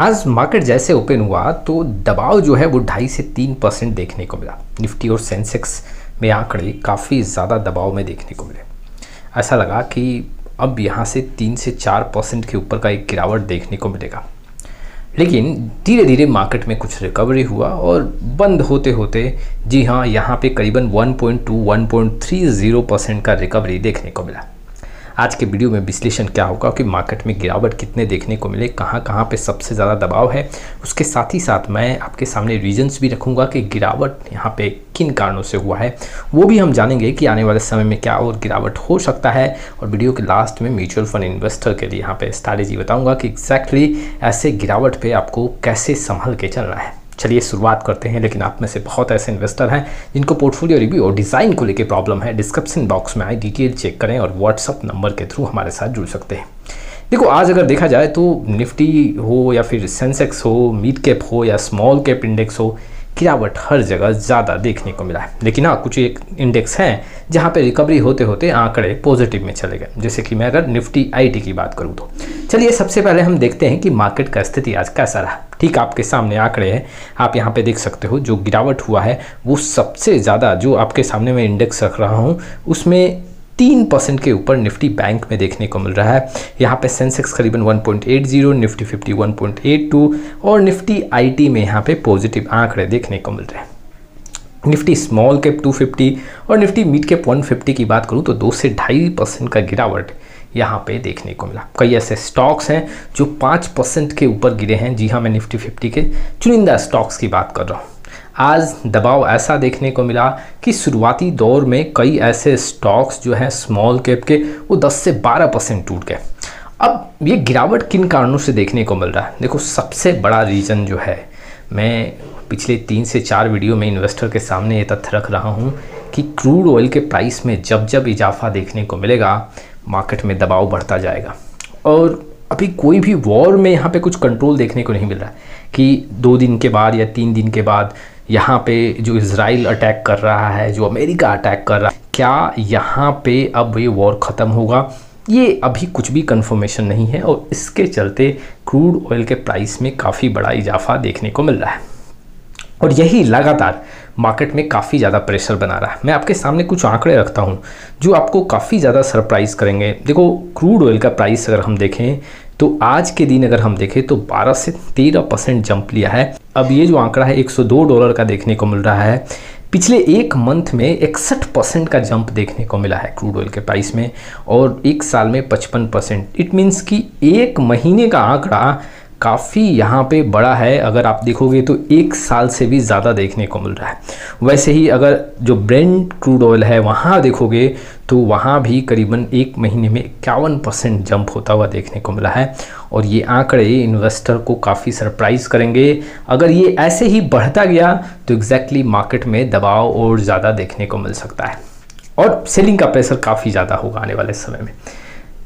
आज मार्केट जैसे ओपन हुआ तो दबाव जो है वो 2.5 से 3% देखने को मिला। निफ्टी और सेंसेक्स में आंकड़े काफ़ी ज़्यादा दबाव में देखने को मिले। ऐसा लगा कि अब यहाँ से 3 से 4% के ऊपर का एक गिरावट देखने को मिलेगा, लेकिन धीरे धीरे मार्केट में कुछ रिकवरी हुआ और बंद होते होते जी हाँ यहाँ पे करीबन 1.30% का रिकवरी देखने को मिला। आज के वीडियो में विश्लेषण क्या होगा कि मार्केट में गिरावट कितने देखने को मिले, कहाँ कहाँ पे सबसे ज़्यादा दबाव है। उसके साथ ही साथ मैं आपके सामने रीजंस भी रखूँगा कि गिरावट यहाँ पे किन कारणों से हुआ है, वो भी हम जानेंगे कि आने वाले समय में क्या और गिरावट हो सकता है। और वीडियो के लास्ट में म्यूचुअल फंड इन्वेस्टर के लिए यहाँ पे स्ट्रैटेजी बताऊँगा कि एग्जैक्टली ऐसे गिरावट पर आपको कैसे संभल के चलना है। चलिए शुरुआत करते हैं। लेकिन आप में से बहुत ऐसे इन्वेस्टर हैं जिनको पोर्टफोलियो रिव्यू और डिज़ाइन को लेकर प्रॉब्लम है। डिस्क्रिप्शन बॉक्स में आए डिटेल चेक करें और व्हाट्सअप नंबर के थ्रू हमारे साथ जुड़ सकते हैं। देखो, आज अगर देखा जाए तो निफ्टी हो या फिर सेंसेक्स हो, मिड कैप हो या स्मॉल कैप इंडेक्स हो, गिरावट हर जगह ज़्यादा देखने को मिला है। लेकिन हाँ, कुछ एक इंडेक्स हैं जहाँ पे रिकवरी होते होते आंकड़े पॉजिटिव में चले गए। जैसे कि मैं अगर निफ्टी आईटी की बात करूँ तो चलिए सबसे पहले हम देखते हैं कि मार्केट का स्थिति आज कैसा रहा। ठीक आपके सामने आंकड़े हैं, आप यहाँ पे देख सकते हो। जो गिरावट हुआ है वो सबसे ज़्यादा, जो आपके सामने मैं इंडेक्स रख रहा हूँ उसमें 3% के ऊपर निफ्टी बैंक में देखने को मिल रहा है। यहाँ पे सेंसेक्स करीबन 1.80, निफ्टी 50 1.82 और निफ्टी आईटी में यहाँ पे पॉजिटिव आंकड़े देखने को मिल रहे हैं। निफ्टी स्मॉल कैप 250 और निफ्टी मिड कैप 150 की बात करूँ तो 2 से 2.5% का गिरावट यहाँ पे देखने को मिला। कई ऐसे स्टॉक्स हैं जो 5% के ऊपर गिरे हैं। जी हाँ, मैं निफ्टी 50 के चुनिंदा स्टॉक्स की बात कर रहा हूँ। आज दबाव ऐसा देखने को मिला कि शुरुआती दौर में कई ऐसे स्टॉक्स जो हैं स्मॉल कैप के, वो 10 से 12% टूट गए। अब ये गिरावट किन कारणों से देखने को मिल रहा है? देखो, सबसे बड़ा रीज़न जो है, मैं पिछले 3 से 4 वीडियो में इन्वेस्टर के सामने ये तथ्य रख रहा हूँ कि क्रूड ऑयल के प्राइस में जब जब इजाफा देखने को मिलेगा, मार्केट में दबाव बढ़ता जाएगा। और अभी कोई भी वॉर में यहाँ पे कुछ कंट्रोल देखने को नहीं मिल रहा है कि 2 दिन के बाद या 3 दिन के बाद यहाँ पे जो इजराइल अटैक कर रहा है, जो अमेरिका अटैक कर रहा है, क्या यहाँ पे अब ये वॉर ख़त्म होगा? ये अभी कुछ भी कंफर्मेशन नहीं है और इसके चलते क्रूड ऑयल के प्राइस में काफ़ी बड़ा इजाफा देखने को मिल रहा है और यही लगातार मार्केट में काफ़ी ज़्यादा प्रेशर बना रहा है। मैं आपके सामने कुछ आंकड़े रखता हूँ जो आपको काफ़ी ज़्यादा सरप्राइज़ करेंगे। देखो, क्रूड ऑयल का प्राइस अगर हम देखें तो आज के दिन अगर हम देखें तो 12 से 13% जंप लिया है। अब ये जो आंकड़ा है $102 का देखने को मिल रहा है। पिछले एक मंथ में 61% का जंप देखने को मिला है क्रूड ऑयल के प्राइस में और एक साल में 55%। इट मीन्स कि एक महीने का आंकड़ा काफ़ी यहाँ पे बड़ा है। अगर आप देखोगे तो एक साल से भी ज़्यादा देखने को मिल रहा है। वैसे ही अगर जो ब्रेंट क्रूड ऑयल है वहाँ देखोगे तो वहाँ भी करीबन एक महीने में 51% जंप होता हुआ देखने को मिला है और ये आंकड़े इन्वेस्टर को काफ़ी सरप्राइज़ करेंगे। अगर ये ऐसे ही बढ़ता गया तो एग्जैक्टली मार्केट में दबाव और ज़्यादा देखने को मिल सकता है और सेलिंग का प्रेशर काफ़ी ज़्यादा होगा आने वाले समय में।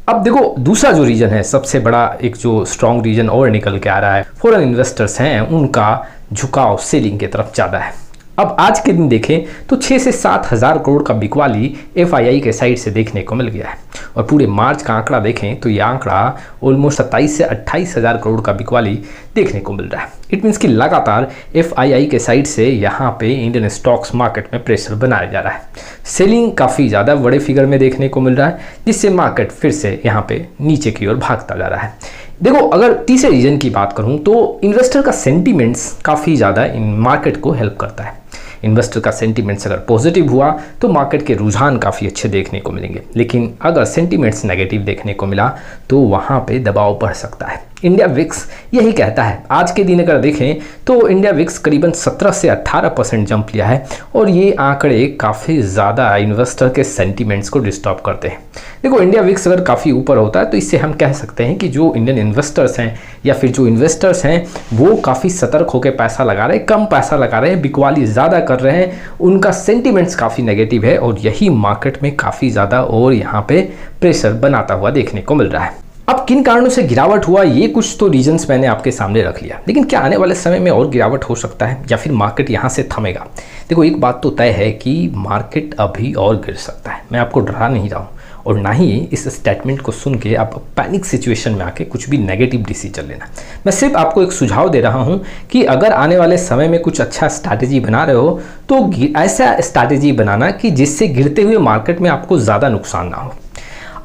अब देखो, दूसरा जो रीजन है, सबसे बड़ा एक जो स्ट्रॉन्ग रीजन और निकल के आ रहा है, फॉरेन इन्वेस्टर्स हैं उनका झुकाव सेलिंग की तरफ ज़्यादा है। अब आज के दिन देखें तो 6 से 7 हज़ार करोड़ का बिकवाली एफआईआई के साइड से देखने को मिल गया है और पूरे मार्च का आंकड़ा देखें तो ये आंकड़ा ऑलमोस्ट 27 से 28 हज़ार करोड़ का बिकवाली देखने को मिल रहा है। इट मीन्स कि लगातार एफआईआई के साइड से यहाँ पे इंडियन स्टॉक्स मार्केट में प्रेशर बनाया जा रहा है। सेलिंग काफ़ी ज़्यादा बड़े फिगर में देखने को मिल रहा है, जिससे मार्केट फिर से यहाँ पे नीचे की ओर भागता जा रहा है। देखो, अगर तीसरे रीजन की बात करूँ तो इन्वेस्टर का सेंटीमेंट्स काफ़ी ज़्यादा इन मार्केट को हेल्प करता है। इन्वेस्टर का सेंटीमेंट्स अगर पॉजिटिव हुआ तो मार्केट के रुझान काफ़ी अच्छे देखने को मिलेंगे, लेकिन अगर सेंटीमेंट्स नेगेटिव देखने को मिला तो वहाँ पे दबाव बढ़ सकता है। इंडिया विक्स यही कहता है। आज के दिन अगर देखें तो इंडिया विक्स करीबन 17 से 18% जंप लिया है और ये आंकड़े काफ़ी ज़्यादा इन्वेस्टर के सेंटीमेंट्स को डिस्टर्ब करते हैं। देखो, इंडिया विक्स अगर काफ़ी ऊपर होता है तो इससे हम कह सकते हैं कि जो इंडियन इन्वेस्टर्स हैं या फिर जो इन्वेस्टर्स हैं वो काफ़ी सतर्क होकर पैसा लगा रहे हैं, कम पैसा लगा रहे हैं, बिकवाली ज़्यादा कर रहे हैं, उनका सेंटीमेंट्स काफ़ी नेगेटिव है और यही मार्केट में काफ़ी ज़्यादा और यहाँ पे प्रेशर बनाता हुआ देखने को मिल रहा है। अब किन कारणों से गिरावट हुआ, ये कुछ तो रीजंस मैंने आपके सामने रख लिया, लेकिन क्या आने वाले समय में और गिरावट हो सकता है या फिर मार्केट यहाँ से थमेगा? देखो, एक बात तो तय है कि मार्केट अभी और गिर सकता है। मैं आपको डरा नहीं रहा हूँ और ना ही इस स्टेटमेंट को सुन के आप पैनिक सिचुएशन में आके कुछ भी नेगेटिव डिसीजन लेना। मैं सिर्फ आपको एक सुझाव दे रहा हूँ कि अगर आने वाले समय में कुछ अच्छा स्ट्रैटेजी बना रहे हो तो ऐसा स्ट्रैटेजी बनाना कि जिससे गिरते हुए मार्केट में आपको ज़्यादा नुकसान ना हो।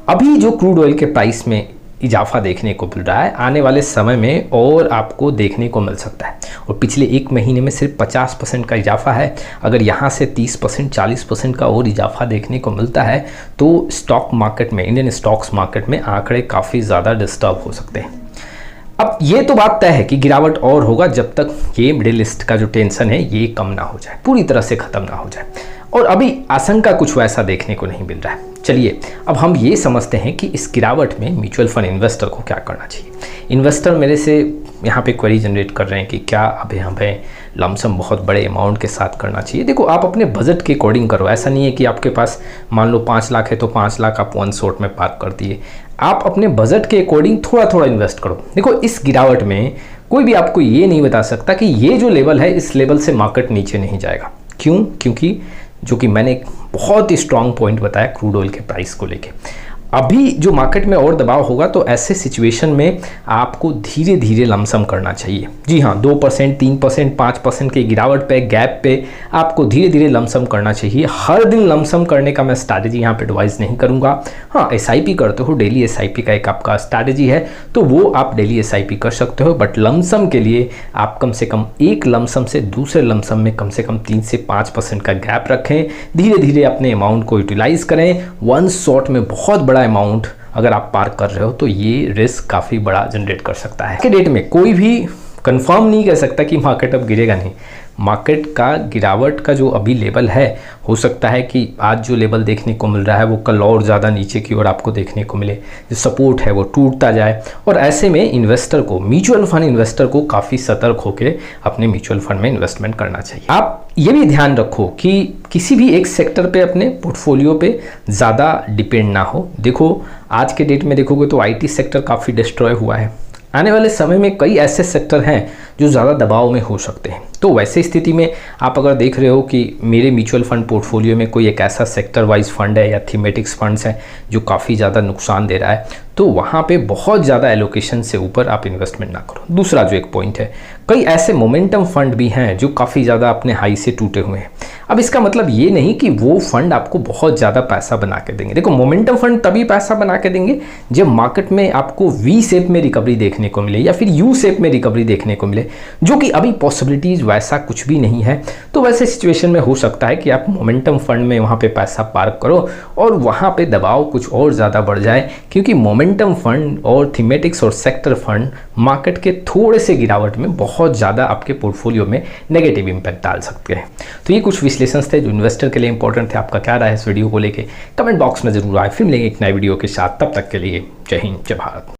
अभी जो क्रूड ऑयल के प्राइस में इजाफा देखने को मिल रहा है, आने वाले समय में और आपको देखने को मिल सकता है, और पिछले एक महीने में सिर्फ 50% का इजाफा है। अगर यहाँ से 30% 40% का और इजाफा देखने को मिलता है तो स्टॉक मार्केट में, इंडियन स्टॉक्स मार्केट में आंकड़े काफ़ी ज़्यादा डिस्टर्ब हो सकते हैं। अब ये तो बात तय है कि गिरावट और होगा जब तक ये मिडिल ईस्ट का जो टेंशन है ये कम ना हो जाए, पूरी तरह से ख़त्म ना हो जाए, और अभी आशंका कुछ वैसा देखने को नहीं मिल रहा है। चलिए अब हम ये समझते हैं कि इस गिरावट में म्यूचुअल फंड इन्वेस्टर को क्या करना चाहिए। इन्वेस्टर मेरे से यहाँ पे क्वेरी जनरेट कर रहे हैं कि क्या अभी हमें लमसम बहुत बड़े अमाउंट के साथ करना चाहिए। देखो, आप अपने बजट के अकॉर्डिंग करो। ऐसा नहीं है कि आपके पास मान लो 5 लाख है तो 5 लाख आप वन शॉट में पार्क कर दिए। आप अपने बजट के अकॉर्डिंग थोड़ा थोड़ा इन्वेस्ट करो। देखो, इस गिरावट में कोई भी आपको ये नहीं बता सकता कि ये जो लेवल है इस लेवल से मार्केट नीचे नहीं जाएगा। क्यों? क्योंकि जो कि मैंने एक बहुत ही स्ट्रॉन्ग पॉइंट बताया क्रूड ऑयल के प्राइस को लेके, अभी जो मार्केट में और दबाव होगा तो ऐसे सिचुएशन में आपको धीरे धीरे लमसम करना चाहिए। जी हाँ, 2%, 3%, 5% की गिरावट पे, गैप पे आपको धीरे धीरे लमसम करना चाहिए। हर दिन लमसम करने का मैं स्ट्रैटेजी यहाँ पे एडवाइस नहीं करूँगा। हाँ, SIP करते हो, डेली SIP का एक आपका स्ट्रैटेजी है तो वो आप डेली SIP कर सकते हो, बट लमसम के लिए आप कम से कम एक लमसम से दूसरे लमसम में कम से कम 3 से 5% का गैप रखें। धीरे धीरे अपने अमाउंट को यूटिलाइज करें। वन शॉट में बहुत बड़ा अमाउंट अगर आप पार्क कर रहे हो तो ये रिस्क काफ़ी बड़ा जनरेट कर सकता है। आज के डेट में कोई भी कंफर्म नहीं कह सकता कि मार्केट अब गिरेगा नहीं। मार्केट का गिरावट का जो अभी लेवल है, हो सकता है कि आज जो लेवल देखने को मिल रहा है वो कल और ज़्यादा नीचे की ओर आपको देखने को मिले, जो सपोर्ट है वो टूटता जाए। और ऐसे में इन्वेस्टर को, म्यूचुअल फंड इन्वेस्टर को काफ़ी सतर्क होकर अपने म्यूचुअल फंड में इन्वेस्टमेंट करना चाहिए। आप ये भी ध्यान रखो कि किसी भी एक सेक्टर पे, अपने पोर्टफोलियो पे ज़्यादा डिपेंड ना हो। देखो, आज के डेट में देखोगे तो IT सेक्टर काफ़ी डिस्ट्रॉय हुआ है। आने वाले समय में कई ऐसे सेक्टर हैं जो ज़्यादा दबाव में हो सकते हैं। तो वैसे स्थिति में आप अगर देख रहे हो कि मेरे म्यूचुअल फंड पोर्टफोलियो में कोई एक ऐसा सेक्टर वाइज फंड है या थीमेटिक्स फंड्स हैं जो काफ़ी ज़्यादा नुकसान दे रहा है, तो वहाँ पे बहुत ज़्यादा एलोकेशन से ऊपर आप इन्वेस्टमेंट ना करो। दूसरा जो एक पॉइंट है, कई ऐसे मोमेंटम फंड भी हैं जो काफ़ी ज़्यादा अपने हाई से टूटे हुए हैं। अब इसका मतलब ये नहीं कि वो फंड आपको बहुत ज़्यादा पैसा बना के देंगे। देखो, मोमेंटम फंड तभी पैसा बना के देंगे जब मार्केट में आपको V शेप में रिकवरी देखने को मिले या फिर U शेप में रिकवरी देखने को मिले, जो कि अभी पॉसिबिलिटीज़ वैसा कुछ भी नहीं है। तो वैसे सिचुएशन में हो सकता है कि आप मोमेंटम फंड में वहाँ पे पैसा पार्क करो और वहाँ पे दबाव कुछ और ज़्यादा बढ़ जाए, क्योंकि मोमेंटम फंड और थीमेटिक्स और सेक्टर फंड मार्केट के थोड़े से गिरावट में बहुत ज़्यादा आपके पोर्टफोलियो में नेगेटिव इम्पैक्ट डाल सकते हैं। तो ये कुछ विश्लेषण थे जो इन्वेस्टर के लिए इंपॉर्टेंट थे। आपका क्या राय है इस वीडियो को लेके कमेंट बॉक्स में जरूर आए। फिर मिलेंगे एक नए वीडियो के साथ, तब तक के लिए जय हिंद, जय भारत।